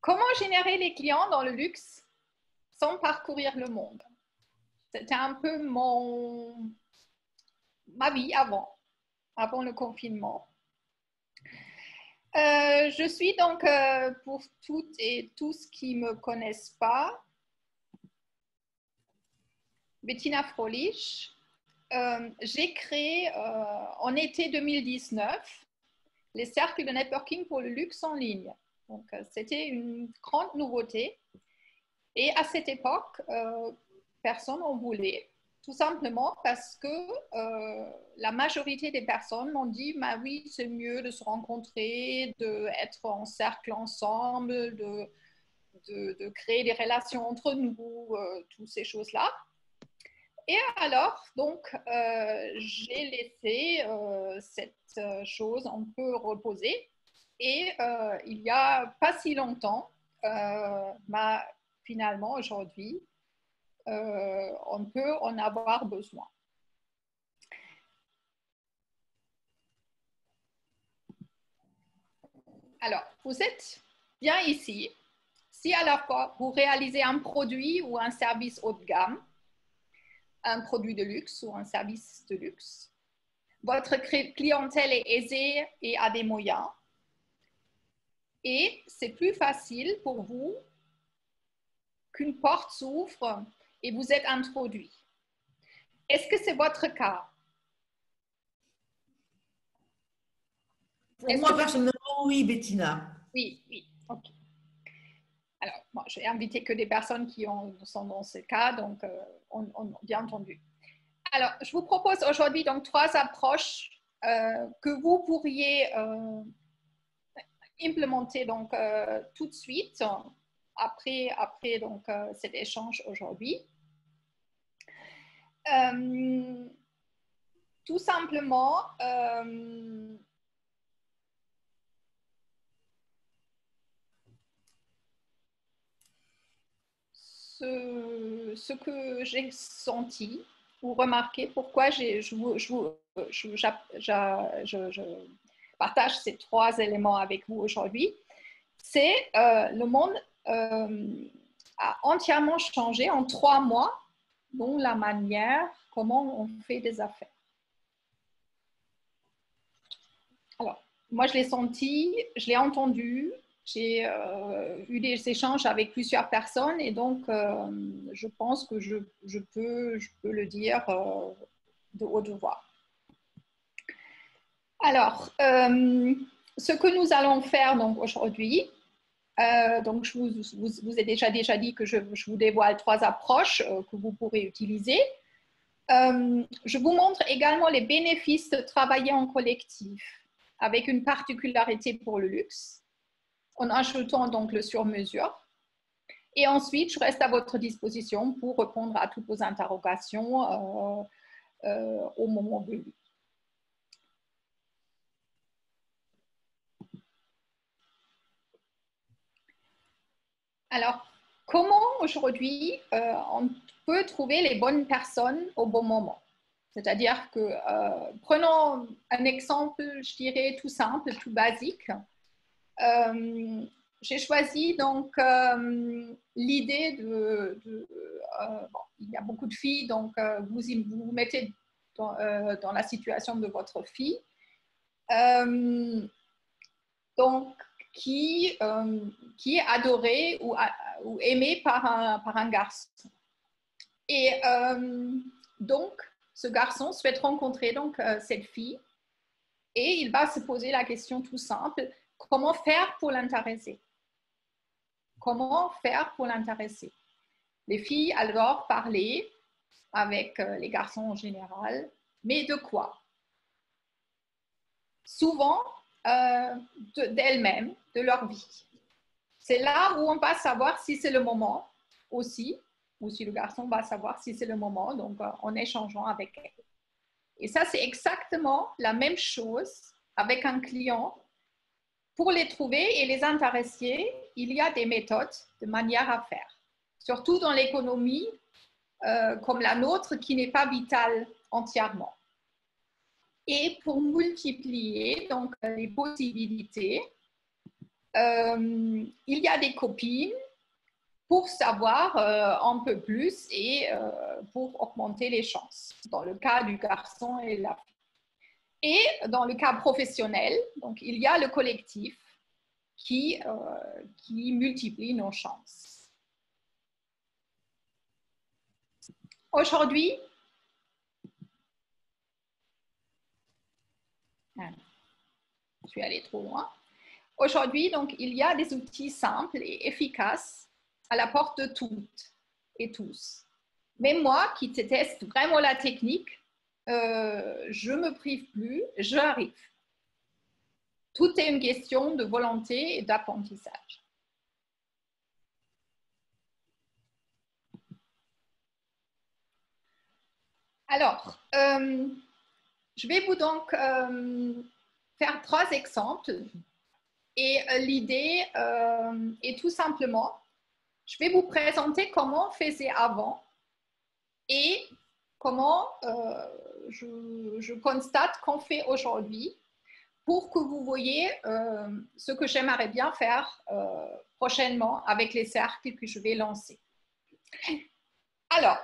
Comment générer les clients dans le luxe sans parcourir le monde? C'était un peu ma vie avant le confinement. Je suis donc, pour toutes et tous qui ne me connaissent pas, Bettina Frolich. J'ai créé en été 2019 les cercles de networking pour le luxe en ligne. Donc, c'était une grande nouveauté. Et à cette époque, personne n'en voulait. Tout simplement parce que la majorité des personnes m'ont dit bah oui, c'est mieux de se rencontrer, d'être en cercle ensemble, de créer des relations entre nous, toutes ces choses-là. Et alors, donc, j'ai laissé cette chose un peu reposer. Et il n'y a pas si longtemps, finalement, aujourd'hui, on peut en avoir besoin. Alors, vous êtes bien ici. Si à la fois vous réalisez un produit ou un service haut de gamme, un produit de luxe ou un service de luxe, votre clientèle est aisée et a des moyens, et c'est plus facile pour vous qu'une porte s'ouvre et vous êtes introduit. Est-ce que c'est votre cas? Pour moi, personnellement, oui, Bettina. Oui, oui, ok. Alors, bon, je vais inviter que des personnes qui sont dans ce cas, donc bien entendu. Alors, je vous propose aujourd'hui donc 3 approches que vous pourriez implémenter donc tout de suite après donc cet échange aujourd'hui. Tout simplement, ce que j'ai senti ou remarqué, pourquoi je partage ces 3 éléments avec vous aujourd'hui, c'est le monde a entièrement changé en 3 mois, dont la manière, comment on fait des affaires. Alors, moi, je l'ai senti, je l'ai entendu, j'ai eu des échanges avec plusieurs personnes et donc je pense que je peux le dire de haute voix. Alors, ce que nous allons faire donc aujourd'hui, donc je vous ai déjà dit que je vous dévoile 3 approches que vous pourrez utiliser. Je vous montre également les bénéfices de travailler en collectif, avec une particularité pour le luxe, en ajoutant donc le sur-mesure. Et ensuite, je reste à votre disposition pour répondre à toutes vos interrogations au moment venu. Alors, comment aujourd'hui on peut trouver les bonnes personnes au bon moment? C'est-à-dire que, prenons un exemple, je dirais, tout simple, tout basique. J'ai choisi donc l'idée bon, il y a beaucoup de filles, donc vous vous mettez dans la situation de votre fille, donc qui est adorée ou aimée par un garçon. Et donc, ce garçon souhaite rencontrer donc cette fille et il va se poser la question tout simple: comment faire pour l'intéresser? Comment faire pour l'intéresser? Les filles adorent parler avec les garçons en général, mais de quoi? Souvent d'elles-mêmes, de leur vie. C'est là où on va savoir si c'est le moment aussi, ou si le garçon va savoir si c'est le moment, donc en échangeant avec elle. Et ça, c'est exactement la même chose avec un client. Pour les trouver et les intéresser, il y a des méthodes, de manières à faire. Surtout dans l'économie comme la nôtre, qui n'est pas vitale entièrement. Et pour multiplier donc les possibilités, il y a des copines pour savoir un peu plus et pour augmenter les chances, dans le cas du garçon et la fille. Et dans le cas professionnel, donc, il y a le collectif qui multiplie nos chances. Aujourd'hui, je suis allée trop loin. Aujourd'hui, donc, il y a des outils simples et efficaces à la porte de toutes et tous. Mais moi, qui déteste vraiment la technique, je ne me prive plus, j'arrive. Tout est une question de volonté et d'apprentissage. Alors, je vais vous donc faire 3 exemples. Et l'idée est tout simplement, je vais vous présenter comment on faisait avant et comment je constate qu'on fait aujourd'hui pour que vous voyez ce que j'aimerais bien faire prochainement avec les cercles que je vais lancer. Alors,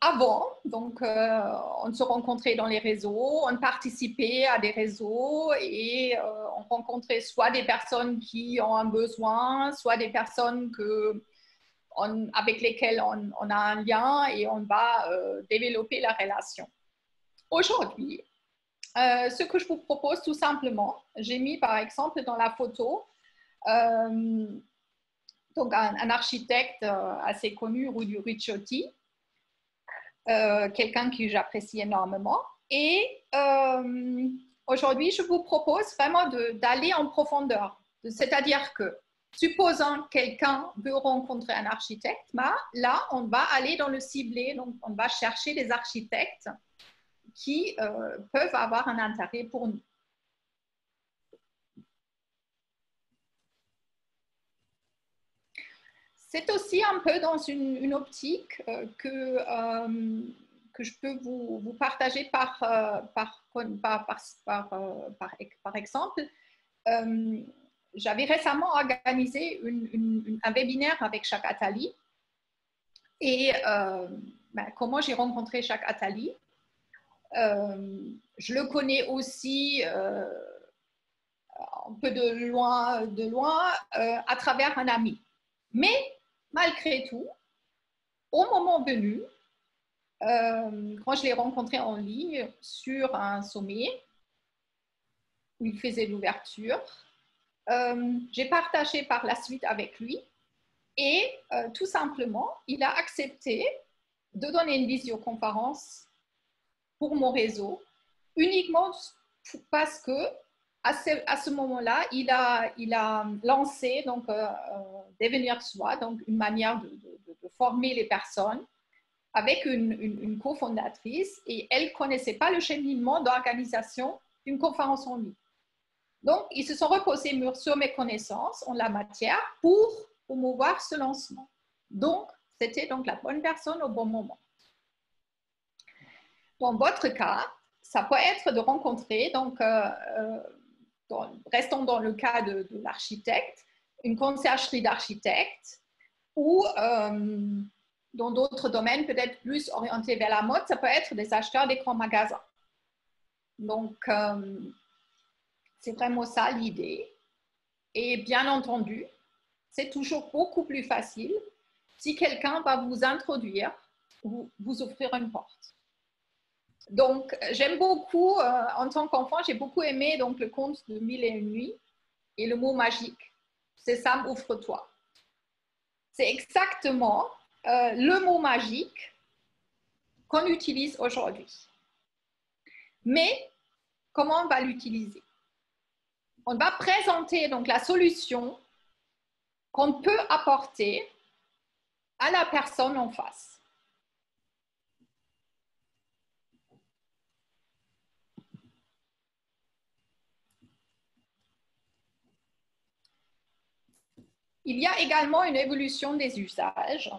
avant, donc, on se rencontrait dans les réseaux, on participait à des réseaux et on rencontrait soit des personnes qui ont un besoin, soit des personnes avec lesquelles on a un lien et on va développer la relation. Aujourd'hui, ce que je vous propose tout simplement, j'ai mis par exemple dans la photo donc un architecte assez connu, Rudy Ricciotti, quelqu'un que j'apprécie énormément. Et aujourd'hui, je vous propose vraiment d'aller en profondeur. C'est-à-dire que, supposons quelqu'un veut rencontrer un architecte, là, on va aller dans le ciblé, donc on va chercher des architectes qui peuvent avoir un intérêt pour nous. C'est aussi un peu dans une optique que je peux vous partager par exemple. J'avais récemment organisé un webinaire avec Jacques Attali et comment j'ai rencontré Jacques Attali. Je le connais aussi un peu de loin à travers un ami. Mais malgré tout, au moment venu, quand je l'ai rencontré en ligne sur un sommet où il faisait l'ouverture, j'ai partagé par la suite avec lui et tout simplement, il a accepté de donner une visioconférence pour mon réseau uniquement parce que à ce moment-là, il a lancé donc Devenir Soi, donc une manière de former les personnes avec une cofondatrice et elle ne connaissait pas le cheminement d'organisation d'une conférence en ligne. Donc, ils se sont reposés sur mes connaissances en la matière pour promouvoir ce lancement. Donc, c'était donc la bonne personne au bon moment. Dans votre cas, ça peut être de rencontrer, donc, restons dans le cas de l'architecte, une conciergerie d'architectes ou dans d'autres domaines peut-être plus orientés vers la mode, ça peut être des acheteurs des grands magasins. Donc, c'est vraiment ça l'idée. Et bien entendu, c'est toujours beaucoup plus facile si quelqu'un va vous introduire ou vous offrir une porte. Donc, j'aime beaucoup, en tant qu'enfant, j'ai beaucoup aimé donc, le conte de Mille et une nuits et le mot magique, c'est Sam, ouvre-toi. C'est exactement le mot magique qu'on utilise aujourd'hui. Mais comment on va l'utiliser? On va présenter donc la solution qu'on peut apporter à la personne en face. Il y a également une évolution des usages.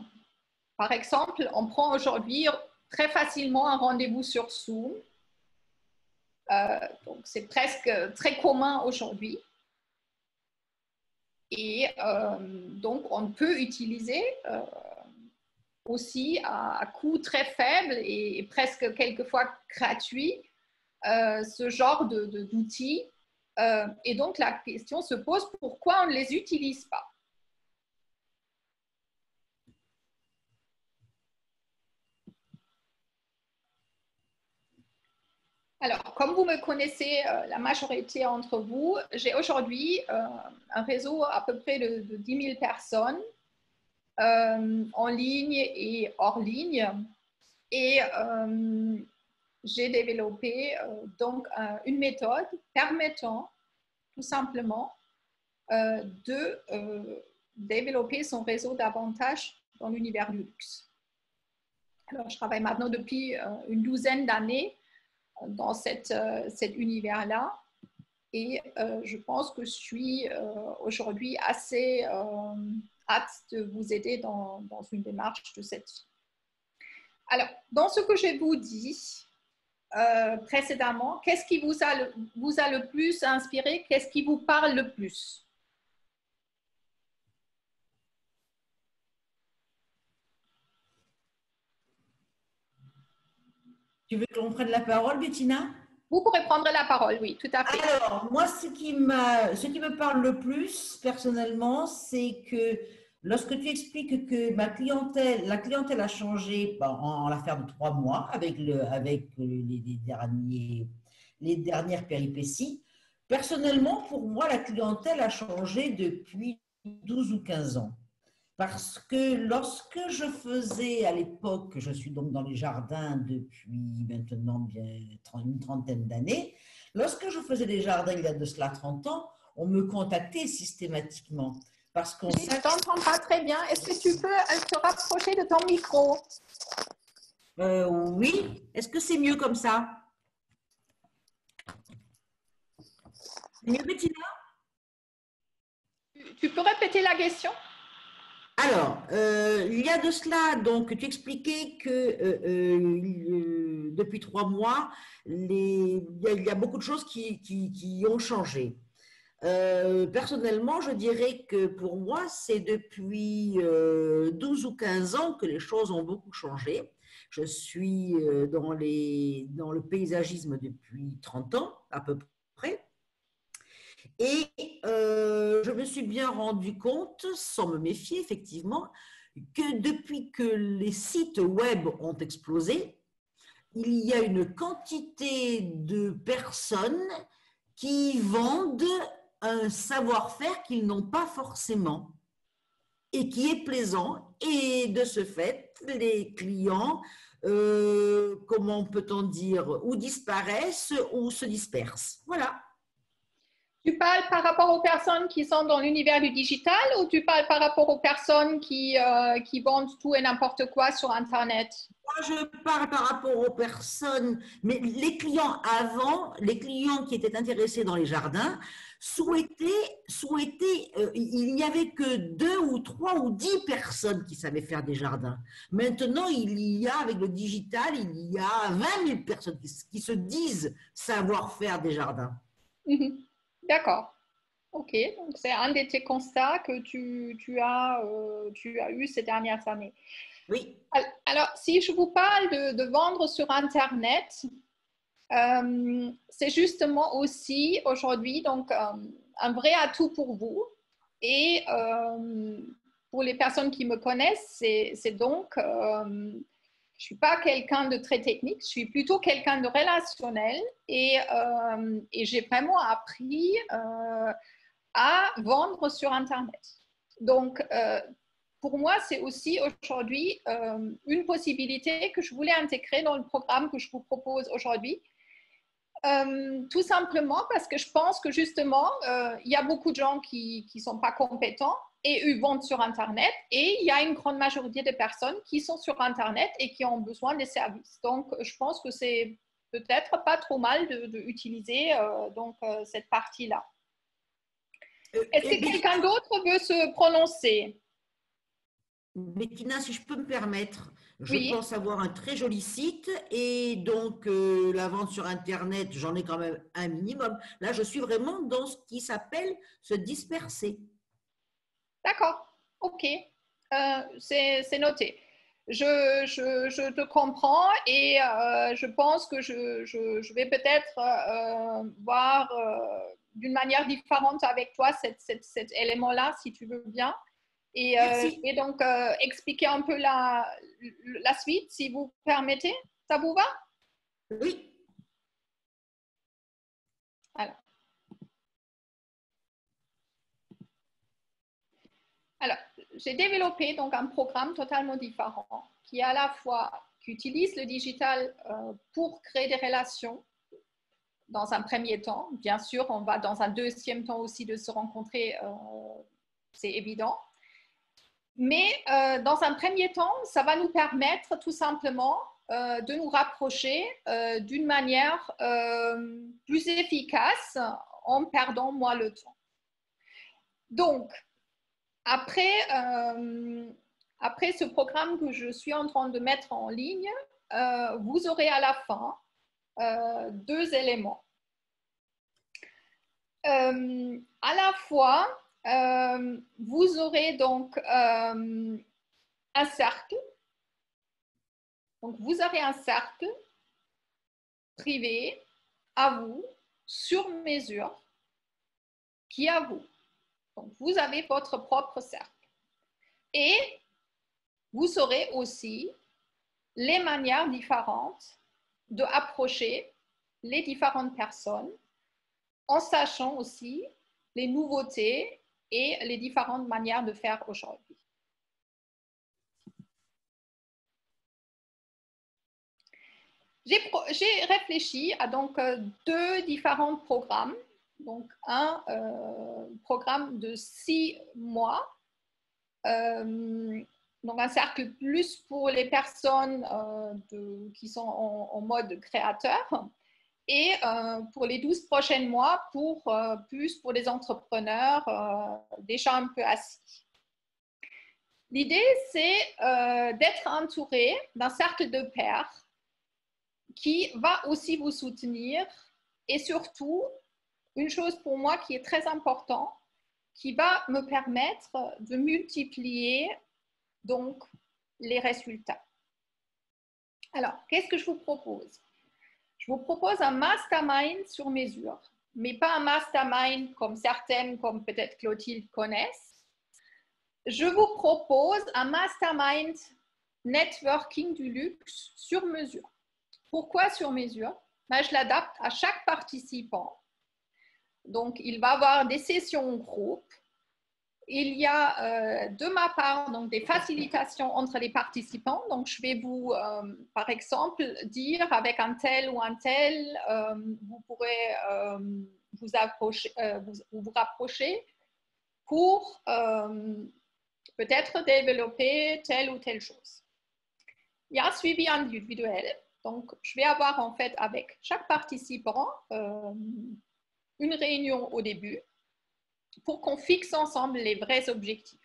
Par exemple, on prend aujourd'hui très facilement un rendez-vous sur Zoom. Donc, c'est presque très commun aujourd'hui. Et donc, on peut utiliser aussi à coût très faible et presque quelquefois gratuit ce genre d'outils. Et donc, la question se pose, pourquoi on ne les utilise pas? Alors, comme vous me connaissez, la majorité d'entre vous, j'ai aujourd'hui un réseau à peu près de 10 000 personnes en ligne et hors ligne. Et j'ai développé donc une méthode permettant tout simplement de développer son réseau davantage dans l'univers du luxe. Alors, je travaille maintenant depuis une douzaine d'années dans cet univers-là. Et je pense que je suis aujourd'hui assez hâte de vous aider dans une démarche de cette sorte. Alors, dans ce que je vous dis précédemment, qu'est-ce qui vous a le plus inspiré? Qu'est-ce qui vous parle le plus? Tu veux que l'on prenne la parole, Bettina? Vous pourrez prendre la parole, oui, tout à fait. Alors, moi, ce qui me parle le plus, personnellement, c'est que lorsque tu expliques que la clientèle a changé en l'affaire de 3 mois avec les dernières péripéties, personnellement, pour moi, la clientèle a changé depuis 12 ou 15 ans. Parce que lorsque je faisais à l'époque, je suis donc dans les jardins depuis maintenant bien une trentaine d'années, lorsque je faisais des jardins il y a de cela 30 ans, on me contactait systématiquement. Parce qu'on Je ne t'entends pas très bien. Est-ce que tu peux te rapprocher de ton micro? Oui, est-ce que c'est mieux comme ça? C'est mieux, Bettina? Tu peux répéter la question? Alors, il y a de cela, donc tu expliquais que depuis 3 mois, il y a beaucoup de choses qui ont changé. Personnellement, je dirais que pour moi, c'est depuis 12 ou 15 ans que les choses ont beaucoup changé. Je suis dans le paysagisme depuis 30 ans, à peu près. Et je me suis bien rendu compte, sans me méfier effectivement, que depuis que les sites web ont explosé, il y a une quantité de personnes qui vendent un savoir-faire qu'ils n'ont pas forcément et qui est plaisant. Et de ce fait, les clients, comment peut-on dire, ou disparaissent ou se dispersent. Voilà. Tu parles par rapport aux personnes qui sont dans l'univers du digital ou tu parles par rapport aux personnes qui vendent tout et n'importe quoi sur Internet? Moi, je parle par rapport aux personnes, mais les clients avant, les clients qui étaient intéressés dans les jardins, il n'y avait que 2 ou 3 ou 10 personnes qui savaient faire des jardins. Maintenant, il y a, avec le digital, il y a 20 000 personnes qui se disent savoir faire des jardins. D'accord. Ok, donc c'est un de tes constats que tu as eu ces dernières années. Oui. Alors, si je vous parle de vendre sur Internet, c'est justement aussi aujourd'hui donc un vrai atout pour vous. Et pour les personnes qui me connaissent, c'est donc, je ne suis pas quelqu'un de très technique, je suis plutôt quelqu'un de relationnel et j'ai vraiment appris à vendre sur Internet. Donc, pour moi, c'est aussi aujourd'hui une possibilité que je voulais intégrer dans le programme que je vous propose aujourd'hui. Tout simplement parce que je pense que justement, il y a beaucoup de gens qui ne sont pas compétents et ils vendent sur Internet et il y a une grande majorité de personnes qui sont sur Internet et qui ont besoin des services. Donc, je pense que c'est peut-être pas trop mal d'utiliser cette partie-là. Est-ce que quelqu'un d'autre veut se prononcer? Bettina, si je peux me permettre, je Oui. pense avoir un très joli site et donc la vente sur Internet, j'en ai quand même un minimum. Là, je suis vraiment dans ce qui s'appelle se disperser. D'accord, ok, c'est noté. Je te comprends et je pense que je vais peut-être voir d'une manière différente avec toi cet élément-là, si tu veux bien. Et je Merci. vais donc expliquer un peu la suite, si vous permettez. Ça vous va? Oui. Alors, alors j'ai développé donc un programme totalement différent qui à la fois qui utilise le digital pour créer des relations dans un premier temps. Bien sûr, on va dans un deuxième temps aussi de se rencontrer, c'est évident. Mais dans un premier temps, ça va nous permettre tout simplement de nous rapprocher d'une manière plus efficace en perdant moins le temps. Donc, après, après ce programme que je suis en train de mettre en ligne, vous aurez à la fin deux éléments. À la fois, vous aurez donc un cercle. Donc, vous avez un cercle privé à vous, sur mesure, qui est à vous. Donc, vous avez votre propre cercle. Et vous aurez aussi les manières différentes d'approcher les différentes personnes en sachant aussi les nouveautés et les différentes manières de faire aujourd'hui. J'ai réfléchi à donc deux différents programmes. Donc, un programme de 6 mois, donc un cercle plus pour les personnes qui sont en mode créateur, et pour les 12 prochains mois, plus pour les entrepreneurs déjà un peu assis. L'idée, c'est d'être entouré d'un cercle de pairs qui va aussi vous soutenir et surtout, une chose pour moi qui est très importante, qui va me permettre de multiplier donc les résultats. Alors, qu'est-ce que je vous propose? Je vous propose un mastermind sur mesure, mais pas un mastermind comme certaines, comme peut-être Clotilde, connaissent. Je vous propose un mastermind networking du luxe sur mesure. Pourquoi sur mesure? Ben, je l'adapte à chaque participant. Donc, il va y avoir des sessions en groupe. Il y a de ma part donc, des facilitations entre les participants. Donc, je vais vous, par exemple, dire avec un tel ou un tel, vous pourrez vous rapprocher pour peut-être développer telle ou telle chose. Il y a un suivi individuel. Donc, je vais avoir en fait avec chaque participant une réunion au début pour qu'on fixe ensemble les vrais objectifs.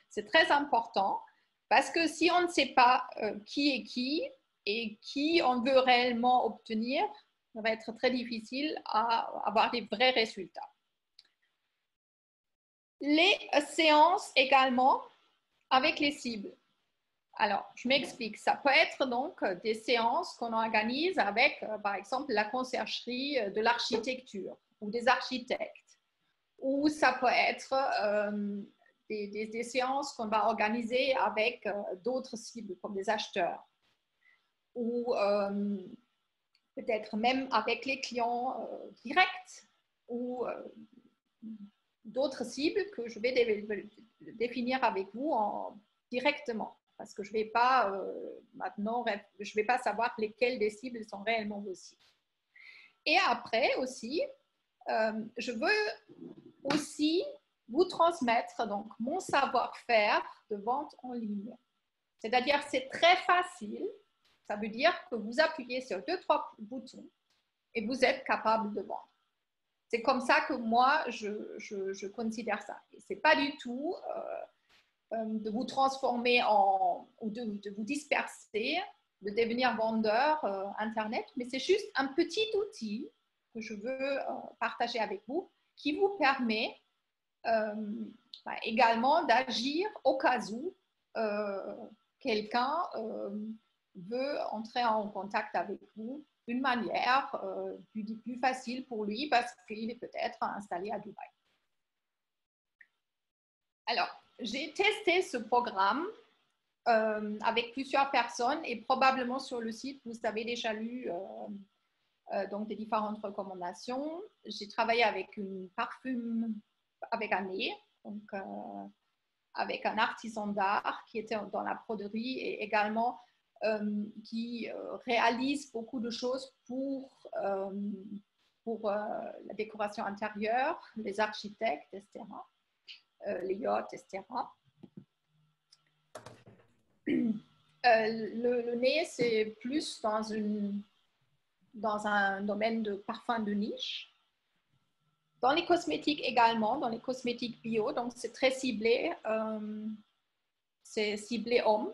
C'est très important parce que si on ne sait pas qui est qui et qui on veut réellement obtenir, ça va être très difficile à avoir des vrais résultats. Les séances également avec les cibles. Alors, je m'explique. Ça peut être donc des séances qu'on organise avec, par exemple, la conciergerie de l'architecture ou des architectes. Ou ça peut être des séances qu'on va organiser avec d'autres cibles, comme des acheteurs. Ou peut-être même avec les clients directs ou d'autres cibles que je vais définir avec vous directement. Parce que je ne vais pas maintenant, je ne vais pas savoir lesquelles des cibles sont réellement vos cibles. Et après aussi, je veux aussi vous transmettre donc mon savoir-faire de vente en ligne. C'est-à-dire c'est très facile, ça veut dire que vous appuyez sur 2-3 boutons et vous êtes capable de vendre. C'est comme ça que moi, je considère ça. Ce n'est pas du tout de vous transformer ou de vous disperser, de devenir vendeur Internet, mais c'est juste un petit outil que je veux partager avec vous qui vous permet également d'agir au cas où quelqu'un veut entrer en contact avec vous d'une manière plus facile pour lui parce qu'il est peut-être installé à Dubaï. Alors, j'ai testé ce programme avec plusieurs personnes et probablement sur le site, vous avez déjà lu donc des différentes recommandations. J'ai travaillé avec une parfume avec un nez, donc avec un artisan d'art qui était dans la broderie et également qui réalise beaucoup de choses pour la décoration intérieure, les architectes, etc., les yachts, etc. Le nez, c'est plus dans un domaine de parfum de niche. Dans les cosmétiques également, dans les cosmétiques bio, donc c'est très ciblé, c'est ciblé homme.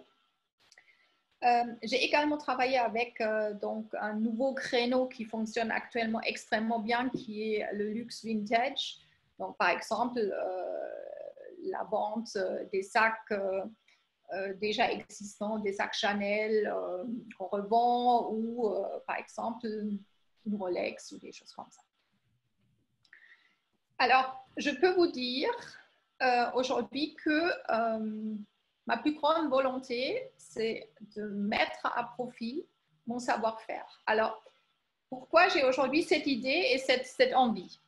J'ai également travaillé avec donc un nouveau créneau qui fonctionne actuellement extrêmement bien, qui est le luxe vintage. Donc par exemple, la vente des sacs déjà existants, des sacs Chanel qu'on revend ou par exemple une Rolex ou des choses comme ça. Alors, je peux vous dire aujourd'hui que ma plus grande volonté, c'est de mettre à profit mon savoir-faire. Alors, pourquoi j'ai aujourd'hui cette idée et cette envie?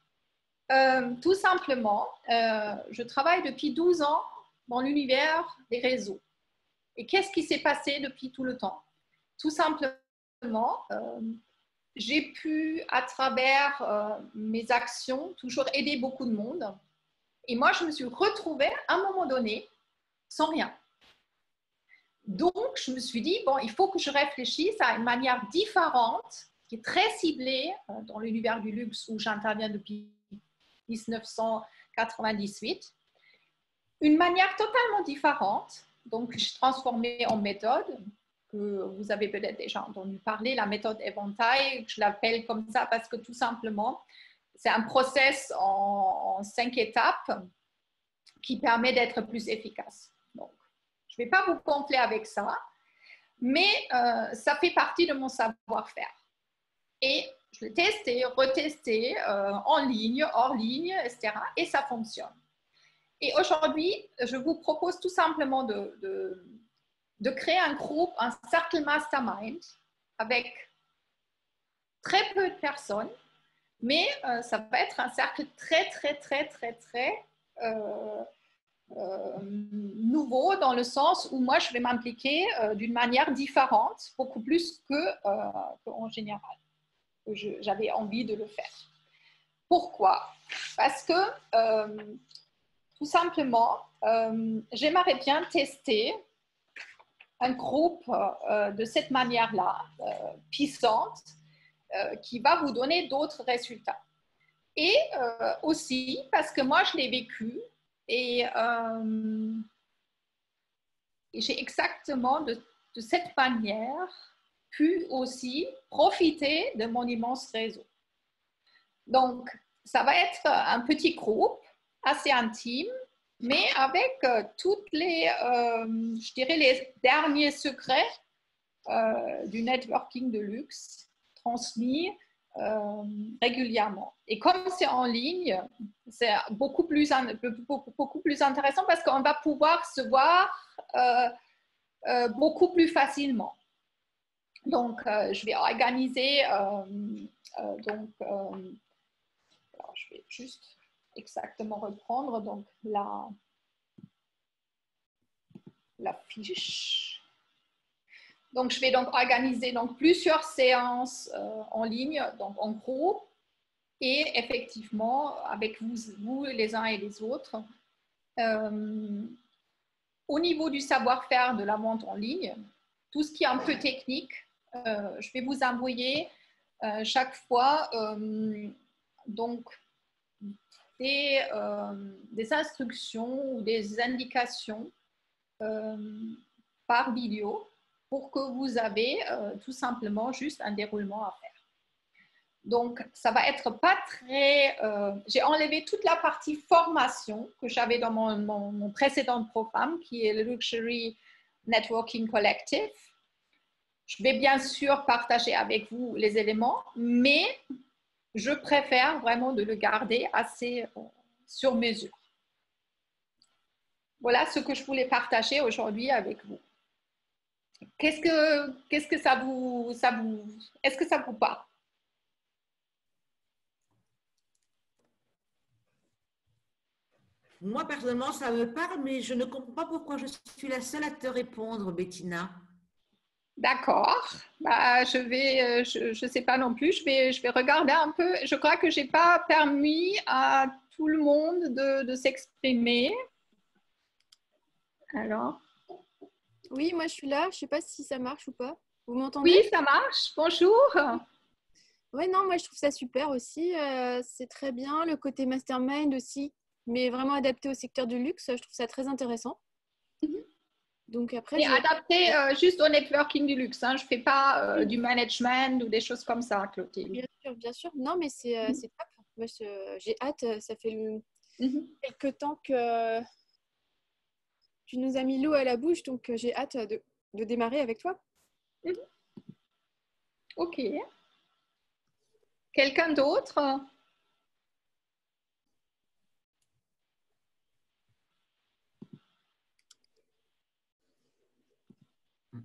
Tout simplement, je travaille depuis 12 ans dans l'univers des réseaux. Et qu'est-ce qui s'est passé depuis tout le temps? Tout simplement, j'ai pu, à travers mes actions, toujours aider beaucoup de monde. Et moi, je me suis retrouvée à un moment donné sans rien. Donc, je me suis dit, bon, il faut que je réfléchisse à une manière différente, qui est très ciblée dans l'univers du luxe où j'interviens depuis 1998. Une manière totalement différente, donc je transformée en méthode, que vous avez peut-être déjà entendu parler, la méthode éventail, je l'appelle comme ça parce que tout simplement, c'est un process en 5 étapes qui permet d'être plus efficace. Donc, je ne vais pas vous gonfler avec ça, mais ça fait partie de mon savoir-faire. Et je l'ai testé, retesté, en ligne, hors ligne, etc. Et ça fonctionne. Et aujourd'hui, je vous propose tout simplement de créer un groupe, un cercle mastermind avec très peu de personnes, mais ça va être un cercle très nouveau dans le sens où moi, je vais m'impliquer d'une manière différente, beaucoup plus qu'en général. J'avais envie de le faire. Pourquoi? Parce que tout simplement, j'aimerais bien tester un groupe de cette manière-là, puissante, qui va vous donner d'autres résultats. Et aussi parce que moi, je l'ai vécu et j'ai exactement de cette manière pu aussi profiter de mon immense réseau. Donc, ça va être un petit groupe assez intime, mais avec toutes les, je dirais, les derniers secrets du networking de luxe transmis régulièrement. Et comme c'est en ligne, c'est beaucoup plus intéressant parce qu'on va pouvoir se voir beaucoup plus facilement. Donc, je vais organiser alors, je vais juste exactement reprendre donc la fiche. Donc, je vais donc organiser donc plusieurs séances en ligne, donc en groupe, et effectivement avec vous les uns et les autres. Au niveau du savoir-faire de la vente en ligne, tout ce qui est un peu technique, je vais vous envoyer chaque fois donc des instructions ou des indications par vidéo pour que vous avez tout simplement juste un déroulement à faire. Donc, ça va être pas très... j'ai enlevé toute la partie formation que j'avais dans mon précédent programme, qui est le Luxury Networking Collective. Je vais bien sûr partager avec vous les éléments, mais je préfère vraiment de le garder assez sur mesure. Voilà ce que je voulais partager aujourd'hui avec vous. Qu'est-ce que est-ce que ça vous parle? Moi, personnellement, ça me parle, mais je ne comprends pas pourquoi je suis la seule à te répondre, Bettina. D'accord. Bah, je sais pas non plus. Je vais regarder un peu. Je crois que j'ai pas permis à tout le monde de s'exprimer. Alors. Oui, moi je suis là. Je sais pas si ça marche ou pas. Vous m'entendez? Oui, ça marche. Bonjour. Ouais, non, moi je trouve ça super aussi. C'est très bien. Le côté mastermind aussi, mais vraiment adapté au secteur du luxe. Je trouve ça très intéressant. Donc après, Et adapté juste au networking du luxe. Hein. Je ne fais pas du management ou des choses comme ça, Clotilde. Bien sûr, bien sûr. Non, mais c'est top. Moi, j'ai hâte. Ça fait quelques temps que tu nous as mis l'eau à la bouche, donc j'ai hâte de démarrer avec toi. Ok. Quelqu'un d'autre?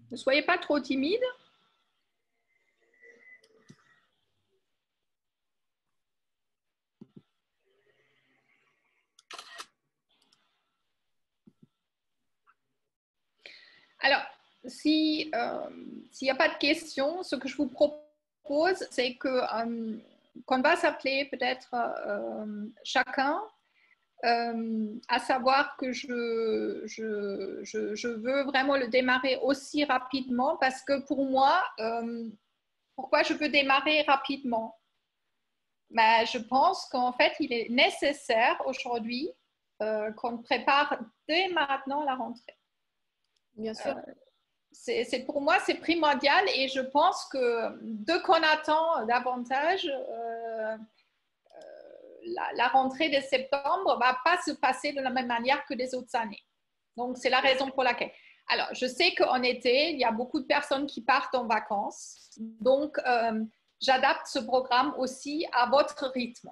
Ne soyez pas trop timide. Alors, s'il n'y a pas de questions, ce que je vous propose, c'est qu'on va s'appeler peut-être chacun, à savoir que je veux vraiment le démarrer aussi rapidement parce que pour moi, pourquoi je veux démarrer rapidement? Ben, je pense qu'en fait, il est nécessaire aujourd'hui qu'on prépare dès maintenant la rentrée. Bien sûr. Pour moi, c'est primordial et je pense que dès qu'on attend davantage, la rentrée de septembre ne va pas se passer de la même manière que les autres années. Donc, c'est la raison pour laquelle. Alors, je sais qu'en été, il y a beaucoup de personnes qui partent en vacances. Donc, j'adapte ce programme aussi à votre rythme.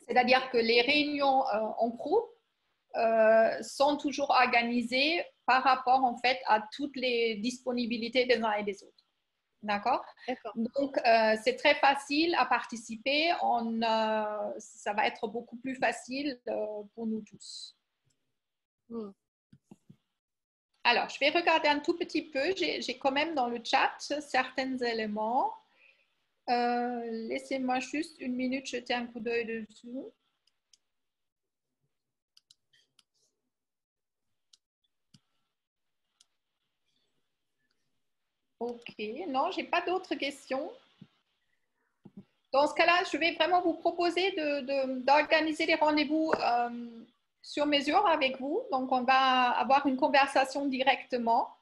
C'est-à-dire que les réunions en groupe sont toujours organisées par rapport en fait à toutes les disponibilités des uns et des autres. D'accord? Donc, c'est très facile à participer. Ça va être beaucoup plus facile pour nous tous. Alors, je vais regarder un tout petit peu. J'ai quand même dans le chat certains éléments. Laissez-moi juste une minute jeter un coup d'œil dessus. Ok, non, je n'ai pas d'autres questions. Dans ce cas-là, je vais vraiment vous proposer d'organiser des rendez-vous sur mesure avec vous. Donc, on va avoir une conversation directement.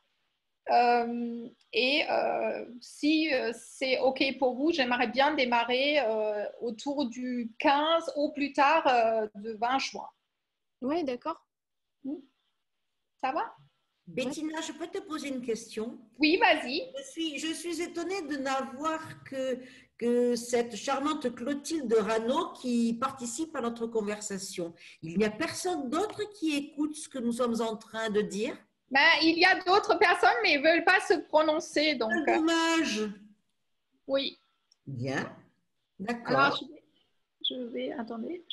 Si c'est OK pour vous, j'aimerais bien démarrer autour du 15 au plus tard de 20 juin. Oui, d'accord. Ça va? Bettina, je peux te poser une question? Oui, vas-y. Je suis étonnée de n'avoir que cette charmante Clotilde Rano qui participe à notre conversation. Il n'y a personne d'autre qui écoute ce que nous sommes en train de dire? Ben, il y a d'autres personnes, mais ils ne veulent pas se prononcer. Donc, dommage. Oui. Bien. D'accord. Alors, attendez,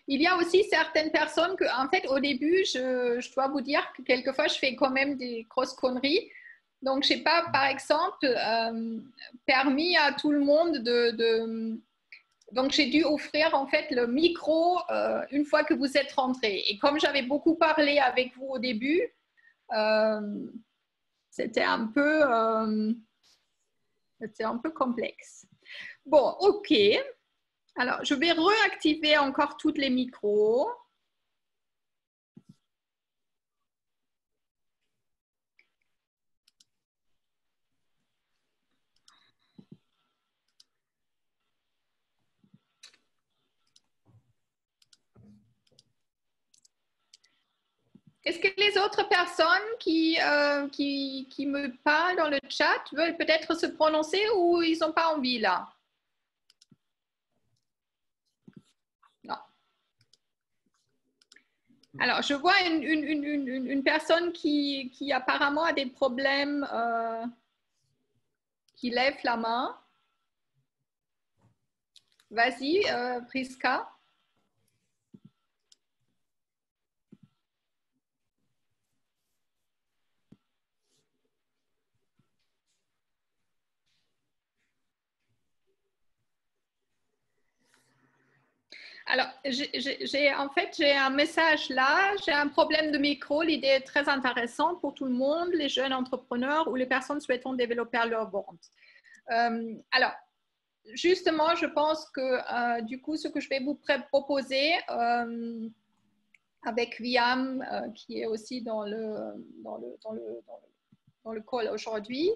il y a aussi certaines personnes que, en fait, au début, je dois vous dire que quelquefois, je fais quand même des grosses conneries. Donc, je n'ai pas, par exemple, permis à tout le monde Donc, j'ai dû offrir, en fait, le micro une fois que vous êtes rentrés. Et comme j'avais beaucoup parlé avec vous au début, c'était un peu complexe. Bon, OK. Alors, je vais réactiver encore tous les micros. Est-ce que les autres personnes qui me parlent dans le chat veulent peut-être se prononcer ou ils n'ont pas envie là? Non. Alors, je vois une personne qui apparemment a des problèmes, qui lève la main. Vas-y, Priska. Alors, j'ai un message là, j'ai un problème de micro. L'idée est très intéressante pour tout le monde, les jeunes entrepreneurs ou les personnes souhaitant développer leur vente. Alors, justement, je pense que du coup, ce que je vais vous proposer avec Wiam, qui est aussi dans le call aujourd'hui,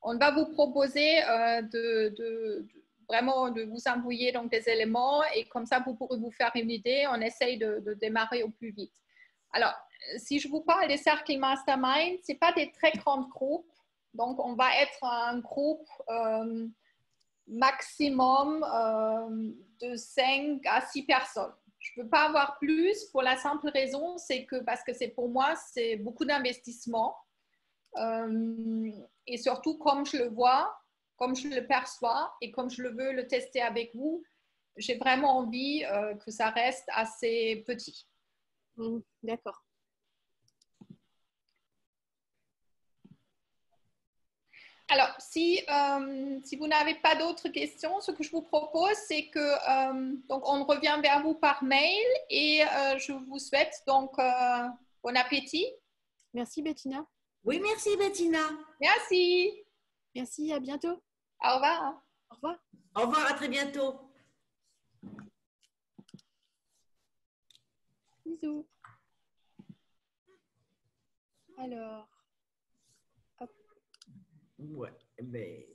on va vous proposer vraiment de vous envoyer donc des éléments et comme ça, vous pourrez vous faire une idée. On essaye de démarrer au plus vite. Alors, si je vous parle des cercles mastermind, ce n'est pas des très grands groupes. Donc, on va être un groupe maximum de 5 à 6 personnes. Je ne peux pas avoir plus pour la simple raison, c'est que parce que c'est pour moi, c'est beaucoup d'investissement. Et surtout, comme je le vois, comme je le perçois et comme je le veux le tester avec vous, j'ai vraiment envie que ça reste assez petit. D'accord. Alors, si vous n'avez pas d'autres questions, ce que je vous propose, c'est que donc on revient vers vous par mail et je vous souhaite donc bon appétit. Merci Bettina. Oui, merci Bettina. Merci. Merci, à bientôt. Au revoir. Au revoir. Au revoir, à très bientôt. Bisous. Alors, hop. Ouais, mais...